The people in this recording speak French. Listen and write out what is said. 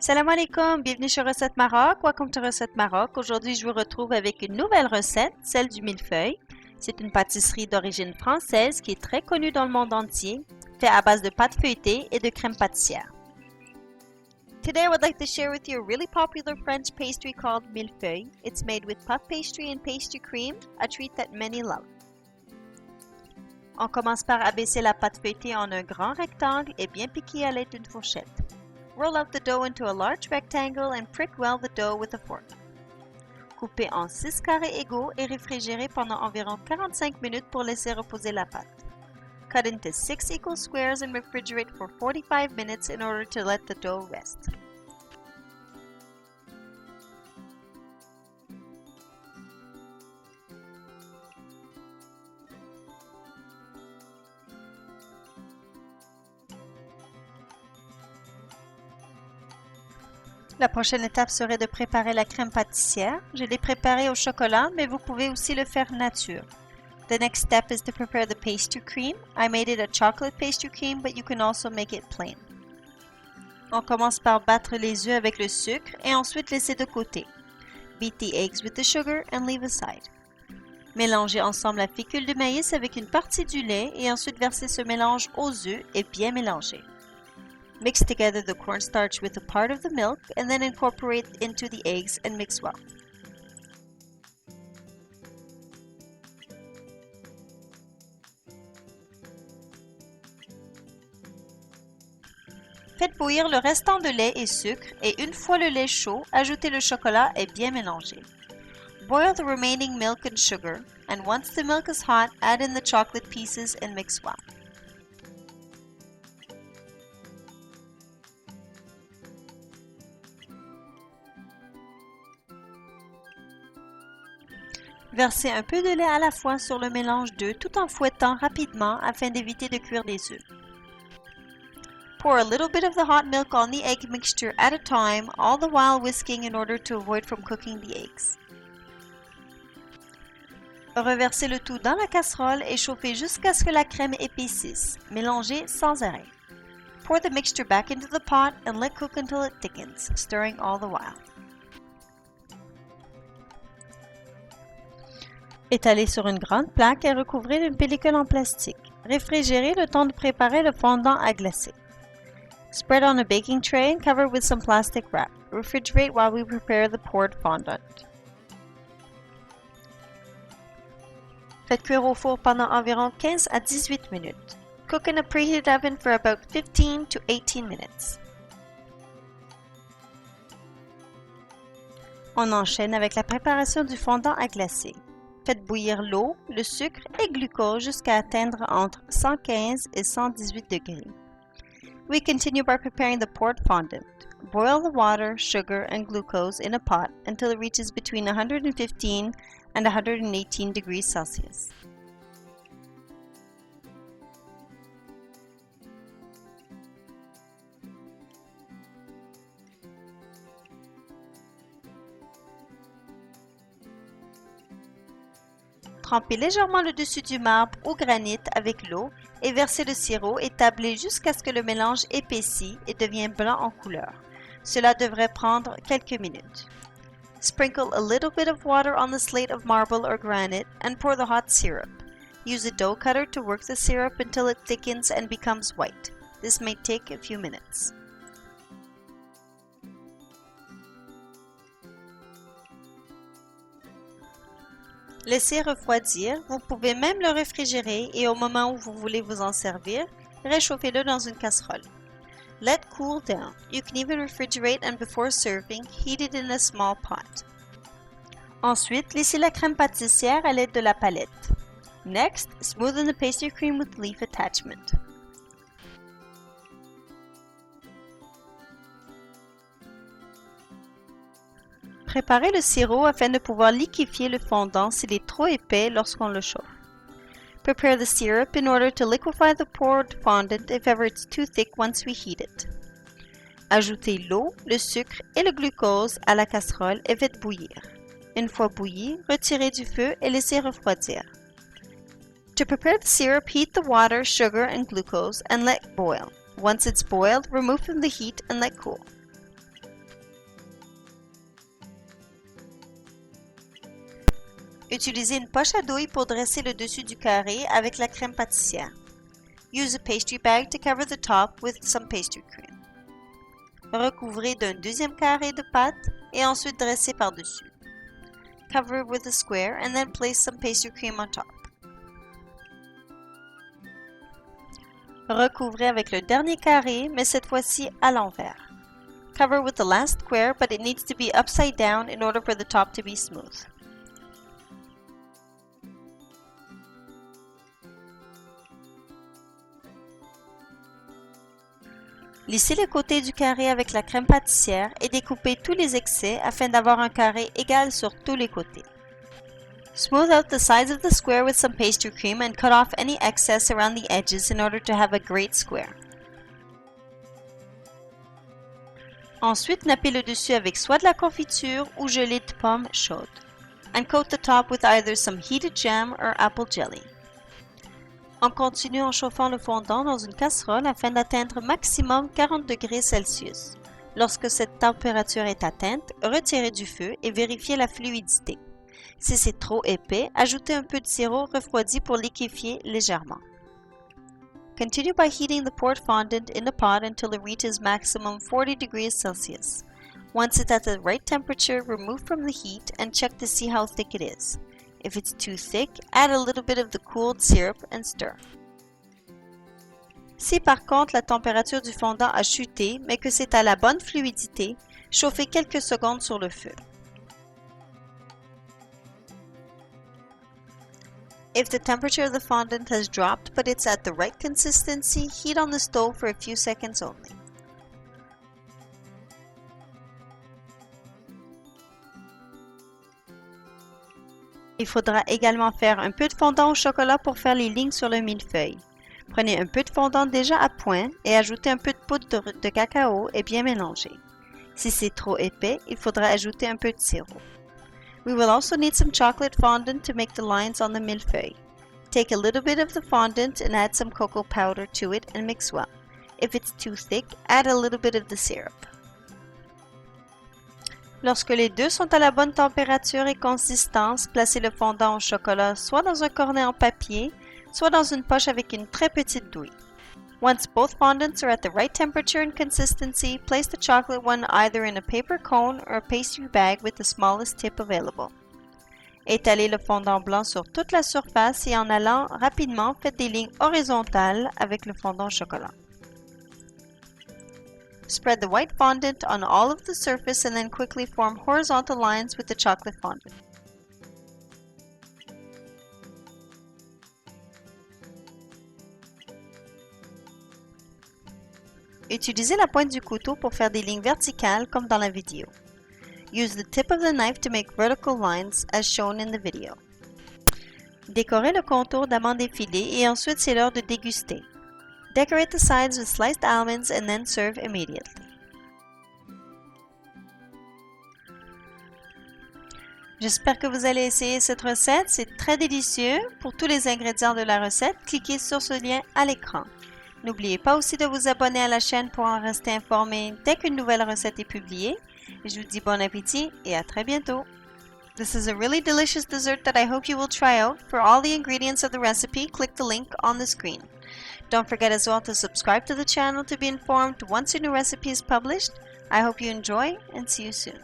Salam alaikum, bienvenue sur Recette Maroc. Welcome to Recette Maroc. Aujourd'hui, je vous retrouve avec une nouvelle recette, celle du millefeuille. C'est une pâtisserie d'origine française qui est très connue dans le monde entier, faite à base de pâte feuilletée et de crème pâtissière. Today, I would like to share with you a really popular French pastry called millefeuille. It's made with puff pastry and pastry cream, a treat that many love. On commence par abaisser la pâte feuilletée en un grand rectangle et bien piquer à l'aide d'une fourchette. Roll out the dough into a large rectangle and prick well the dough with a fork. Coupez en 6 carrés égaux et réfrigérez pendant environ 45 minutes pour laisser reposer la pâte. Cut into 6 equal squares and refrigerate for 45 minutes in order to let the dough rest. La prochaine étape serait de préparer la crème pâtissière. Je l'ai préparée au chocolat, mais vous pouvez aussi le faire nature. The next step is to prepare the pastry cream. I made it a chocolate pastry cream, but you can also make it plain. On commence par battre les œufs avec le sucre et ensuite laisser de côté. Beat the eggs with the sugar and leave aside. Mélangez ensemble la fécule de maïs avec une partie du lait et ensuite versez ce mélange aux œufs et bien mélanger. Mix together the cornstarch with a part of the milk and then incorporate into the eggs and mix well. Faites bouillir le restant de lait et sucre et une fois le lait chaud, ajoutez le chocolat et bien mélanger. Boil the remaining milk and sugar, and once the milk is hot, add in the chocolate pieces and mix well. Versez un peu de lait à la fois sur le mélange d'œufs tout en fouettant rapidement afin d'éviter de cuire des œufs. Pour a little bit of the hot milk on the egg mixture at a time, all the while whisking in order to avoid from cooking the eggs. Reversez le tout dans la casserole et chauffez jusqu'à ce que la crème épaississe. Mélangez sans arrêt. Pour the mixture back into the pot and let cook until it thickens, stirring all the while. Étalez sur une grande plaque et recouvrez d'une pellicule en plastique. Réfrigérez le temps de préparer le fondant à glacer. Spread on a baking tray and cover with some plastic wrap. Refrigerate while we prepare the poured fondant. Faites cuire au four pendant environ 15 à 18 minutes. Cook in a preheated oven for about 15 to 18 minutes. On enchaîne avec la préparation du fondant à glacer. Faites bouillir l'eau, le sucre et glucose jusqu'à atteindre entre 115 et 118 degrés. We continue by preparing the poured fondant. Boil the water, sugar, and glucose in a pot until it reaches between 115 and 118 degrees Celsius. Trempez légèrement le dessus du marbre ou granit avec l'eau et versez le sirop et tablez jusqu'à ce que le mélange épaissit et devienne blanc en couleur. Cela devrait prendre quelques minutes. Sprinkle a little bit of water on the slate of marble or granite and pour the hot syrup. Use a dough cutter to work the syrup until it thickens and becomes white. This may take a few minutes. Laissez refroidir, vous pouvez même le réfrigérer et au moment où vous voulez vous en servir, réchauffez-le dans une casserole. Let cool down. You can even refrigerate and before serving, heat it in a small pot. Ensuite, laissez la crème pâtissière à l'aide de la palette. Next, smoothen the pastry cream with leaf attachment. Préparez le sirop afin de pouvoir liquéfier le fondant s'il est trop épais lorsqu'on le chauffe. Prepare the syrup in order to liquefy the poured fondant if ever it's too thick once we heat it. Ajoutez l'eau, le sucre et le glucose à la casserole et faites bouillir. Une fois bouilli, retirez du feu et laissez refroidir. To prepare the syrup, heat the water, sugar, and glucose and let boil. Once it's boiled, remove from the heat and let cool. Utilisez une poche à douille pour dresser le dessus du carré avec la crème pâtissière. Use a pastry bag to cover the top with some pastry cream. Recouvrez d'un deuxième carré de pâte et ensuite dressez par-dessus. Cover with a square and then place some pastry cream on top. Recouvrez avec le dernier carré, mais cette fois-ci à l'envers. Cover with the last square, but it needs to be upside down in order for the top to be smooth. Lissez les côtés du carré avec la crème pâtissière et découpez tous les excès afin d'avoir un carré égal sur tous les côtés. Smooth out the sides of the square with some pastry cream and cut off any excess around the edges in order to have a great square. Ensuite, nappez le dessus avec soit de la confiture ou gelée de pomme chaude. And coat the top with either some heated jam or apple jelly. On continue en chauffant le fondant dans une casserole afin d'atteindre maximum 40 degrés Celsius. Lorsque cette température est atteinte, retirez du feu et vérifiez la fluidité. Si c'est trop épais, ajoutez un peu de sirop refroidi pour liquéfier légèrement. Continue by heating the poured fondant in a pot until it reaches maximum 40 degrees Celsius. Once it's at the right temperature, remove from the heat and check to see how thick it is. If it's too thick, add a little bit of the cooled syrup and stir. Si par contre la température du fondant a chuté mais que c'est à la bonne fluidité, chauffez quelques secondes sur le feu. If the temperature of the fondant has dropped but it's at the right consistency, heat on the stove for a few seconds only. Il faudra également faire un peu de fondant au chocolat pour faire les lignes sur le millefeuille. Prenez un peu de fondant déjà à point et ajoutez un peu de poudre de cacao et bien mélanger. Si c'est trop épais, il faudra ajouter un peu de sirop. We will also need some chocolate fondant to make the lines on the millefeuille. Take a little bit of the fondant and add some cocoa powder to it and mix well. If it's too thick, add a little bit of the syrup. Lorsque les deux sont à la bonne température et consistance, placez le fondant au chocolat soit dans un cornet en papier, soit dans une poche avec une très petite douille. Once both fondants are at the right temperature and consistency, place the chocolate one either in a paper cone or a pastry bag with the smallest tip available. Étalez le fondant blanc sur toute la surface et en allant rapidement, faites des lignes horizontales avec le fondant au chocolat. Spread the white fondant on all of the surface and then quickly form horizontal lines with the chocolate fondant. Utilisez la pointe du couteau pour faire des lignes verticales comme dans la vidéo. Use the tip of the knife to make vertical lines as shown in the video. Décorez le contour d'amandes effilées et ensuite c'est l'heure de déguster. Decorate the sides with sliced almonds and then serve immediately. J'espère que vous allez essayer cette recette, c'est très délicieux. Pour tous les ingrédients de la recette, cliquez sur ce lien à l'écran. N'oubliez pas aussi de vous abonner à la chaîne pour en rester informé dès qu'une nouvelle recette est publiée. Je vous dis bon appétit et à très bientôt. This is a really delicious dessert that I hope you will try out. For all the ingredients of the recipe, click the link on the screen. Don't forget as well to subscribe to the channel to be informed once a new recipe is published. I hope you enjoy and see you soon.